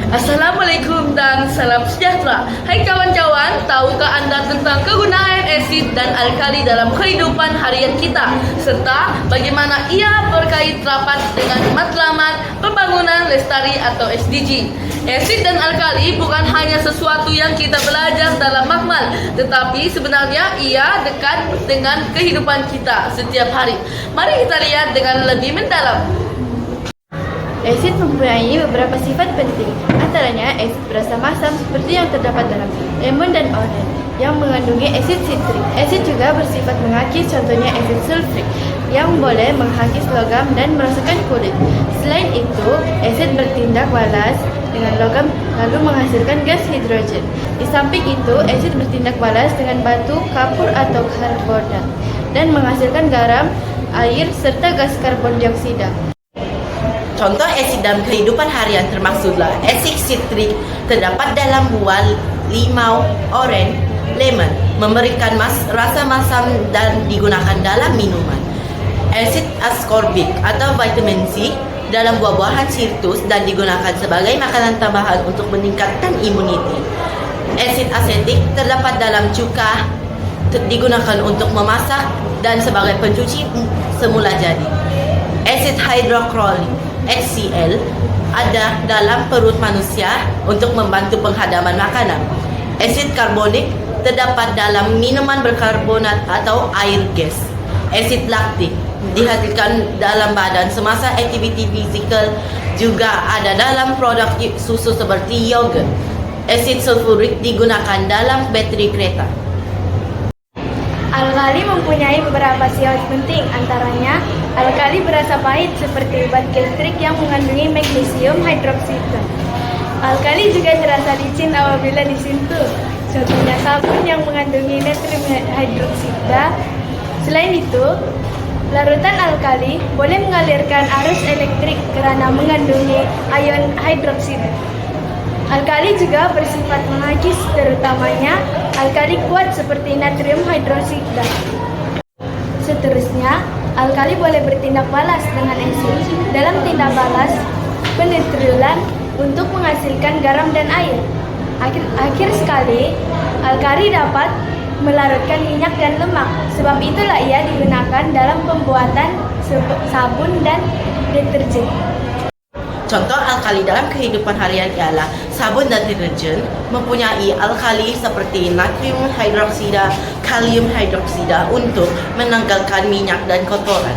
Assalamualaikum dan salam sejahtera. Hai kawan-kawan, tahukah Anda tentang kegunaan asid dan alkali dalam kehidupan harian kita, serta bagaimana ia berkait rapat dengan matlamat pembangunan lestari atau SDG? Asid dan alkali bukan hanya sesuatu yang kita belajar dalam makmal, tetapi sebenarnya ia dekat dengan kehidupan kita setiap hari. Mari kita lihat dengan lebih mendalam. Asid mempunyai beberapa sifat penting, antaranya asid berasa masam seperti yang terdapat dalam lemon dan oren yang mengandungi asid sitrik. Asid juga bersifat mengakis, contohnya asid sulfrik yang boleh menghakis logam dan merosotkan kulit. Selain itu, asid bertindak balas dengan logam lalu menghasilkan gas hidrogen. Di samping itu, asid bertindak balas dengan batu, kapur atau karbonat dan menghasilkan garam, air serta gas karbon dioksida. Contoh asid dalam kehidupan harian termaksudlah asid sitrik terdapat dalam buah limau, oren, lemon, memberikan rasa masam dan digunakan dalam minuman. Asid ascorbic atau vitamin C dalam buah-buahan sitrus dan digunakan sebagai makanan tambahan untuk meningkatkan imuniti. Asid asetik terdapat dalam cuka, digunakan untuk memasak dan sebagai pencuci semula jadi. Asid hidroklorik HCl ada dalam perut manusia untuk membantu penghadaman makanan. Asid karbonik terdapat dalam minuman berkarbonat atau air gas. Asid laktik dihasilkan dalam badan semasa aktiviti fizikal, juga ada dalam produk susu seperti yogurt. Asid sulfurik digunakan dalam bateri kereta. Alkali mempunyai beberapa sifat penting, antaranya alkali berasa pahit seperti obat gastrik yang mengandungi magnesium hidroksida. Alkali juga terasa licin apabila disentuh, contohnya sabun yang mengandungi natrium hidroksida. Selain itu, larutan alkali boleh mengalirkan arus elektrik karena mengandungi ion hidroksida. Alkali juga bersifat mengakis, terutamanya alkali kuat seperti natrium hidroksida. Seterusnya, alkali boleh bertindak balas dengan asid dalam tindak balas penetralan untuk menghasilkan garam dan air. Akhir sekali, alkali dapat melarutkan minyak dan lemak, sebab itulah ia digunakan dalam pembuatan sabun dan deterjen. Contoh alkali dalam kehidupan harian ialah sabun dan deterjen mempunyai alkali seperti natrium hidroksida, kalium hidroksida untuk menanggalkan minyak dan kotoran.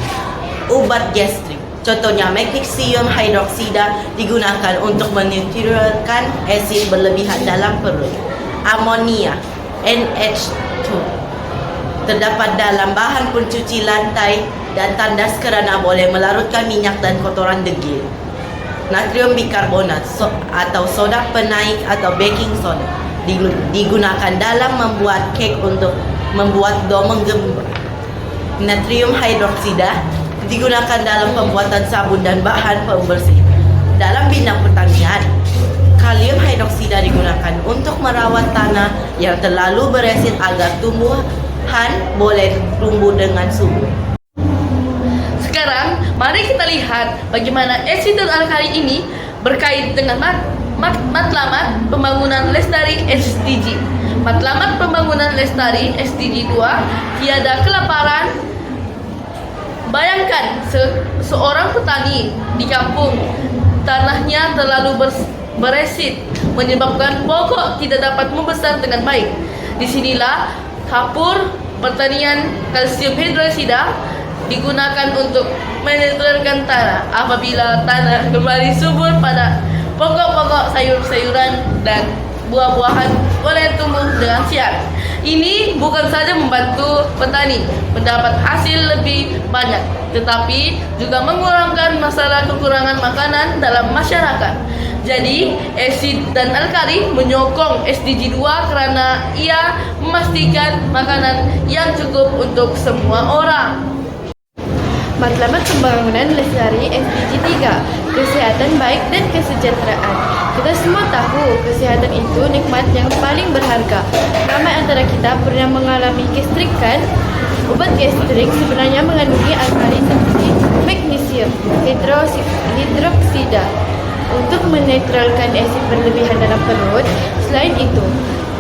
Obat gastrik, contohnya magnesium hidroksida, digunakan untuk menetralkan asid berlebihan dalam perut. Amonia NH2 terdapat dalam bahan pencuci lantai dan tandas kerana boleh melarutkan minyak dan kotoran degil. Natrium bikarbonat atau soda penaik atau baking soda digunakan dalam membuat kek untuk membuat dough menggembur. Natrium hidroksida digunakan dalam pembuatan sabun dan bahan pembersih. Dalam bidang pertanian, kalium hidroksida digunakan untuk merawat tanah yang terlalu berasid agar tumbuhan boleh tumbuh dengan subur. Sekarang, mari kita lihat bagaimana asid dan alkali ini berkait dengan matlamat pembangunan lestari SDG. Matlamat pembangunan lestari SDG 2, tiada kelaparan. Bayangkan seorang petani di kampung, tanahnya terlalu berasid menyebabkan pokok tidak dapat membesar dengan baik. Disinilah kapur pertanian kalsium hidroksida digunakan untuk menetralkan tanah. Apabila tanah kembali subur pada pokok-pokok sayur-sayuran dan buah-buahan boleh tumbuh dengan sihat. Ini bukan saja membantu petani mendapat hasil lebih banyak, tetapi juga mengurangkan masalah kekurangan makanan dalam masyarakat. Jadi, asid dan alkali menyokong SDG 2 karena ia memastikan makanan yang cukup untuk semua orang. Matlamat pembangunan lestari SDG 3, kesehatan baik dan kesejahteraan. Kita semua tahu kesehatan itu nikmat yang paling berharga. Ramai antara kita pernah mengalami gastrikan. Obat gastrik sebenarnya mengandungi alkali seperti magnesium hidroksida untuk menetralkan asid berlebihan dalam perut. Selain itu,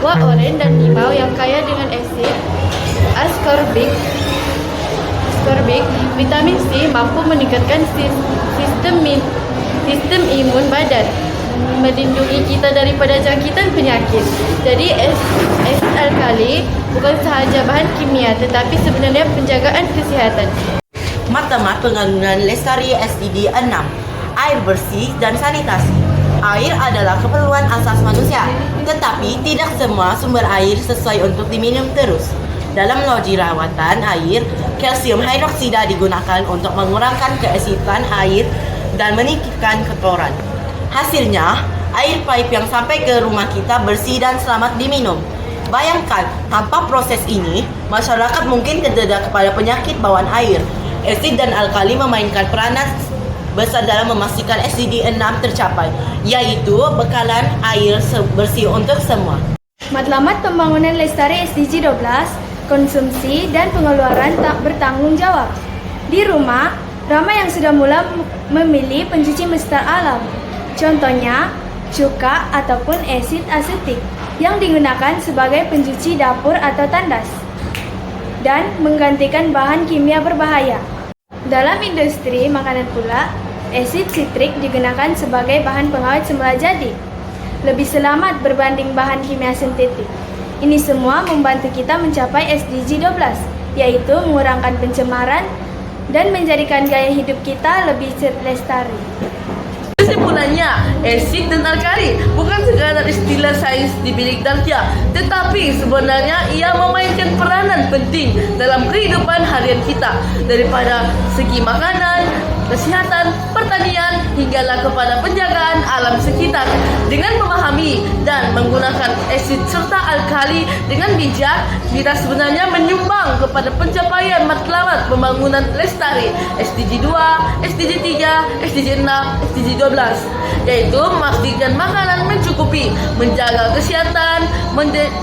buah oren dan limau yang kaya dengan asid ascorbic, vitamin C mampu meningkatkan sistem imun badan, melindungi kita daripada jangkitan penyakit. Jadi asid alkali bukan sahaja bahan kimia tetapi sebenarnya penjagaan kesihatan. Matlamat pengandungan Lestari SDG 6, air bersih dan sanitasi. Air adalah keperluan asas manusia, tetapi tidak semua sumber air sesuai untuk diminum terus. Dalam logi rawatan air, kalsium hidroksida digunakan untuk mengurangkan keasidan air dan meningkatkan kotoran. Hasilnya, air pipe yang sampai ke rumah kita bersih dan selamat diminum. Bayangkan, tanpa proses ini, masyarakat mungkin terdedah kepada penyakit bawaan air. Asid dan alkali memainkan peranan besar dalam memastikan SDG 6 tercapai, yaitu bekalan air bersih untuk semua. Matlamat pembangunan Lestari SDG 12, konsumsi dan pengeluaran tak bertanggung jawab. Di rumah, ramai yang sudah mula memilih pencuci mesra alam. Contohnya, cuka ataupun asid asetik yang digunakan sebagai pencuci dapur atau tandas dan menggantikan bahan kimia berbahaya. Dalam industri makanan pula, asid sitrik digunakan sebagai bahan pengawet semula jadi, lebih selamat berbanding bahan kimia sintetik. Ini semua membantu kita mencapai SDG 12, yaitu mengurangkan pencemaran dan menjadikan gaya hidup kita lebih lestari. Kesimpulannya, asid dan alkali bukan sekadar istilah sains di bilik darjah, tetapi sebenarnya ia memainkan peranan penting dalam kehidupan harian kita, daripada segi makanan, kesehatan, pertanian, hinggalah kepada penjagaan alam sekitar. Dengan memahami dan menggunakan asid serta alkali dengan bijak, kita sebenarnya menyumbang kepada pencapaian matlamat pembangunan lestari SDG 2, SDG 3, SDG 6, SDG 12, yaitu memastikan makanan mencukupi, menjaga kesehatan,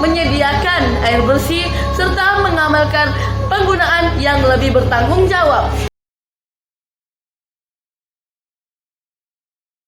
menyediakan air bersih, serta mengamalkan penggunaan yang lebih bertanggung jawab.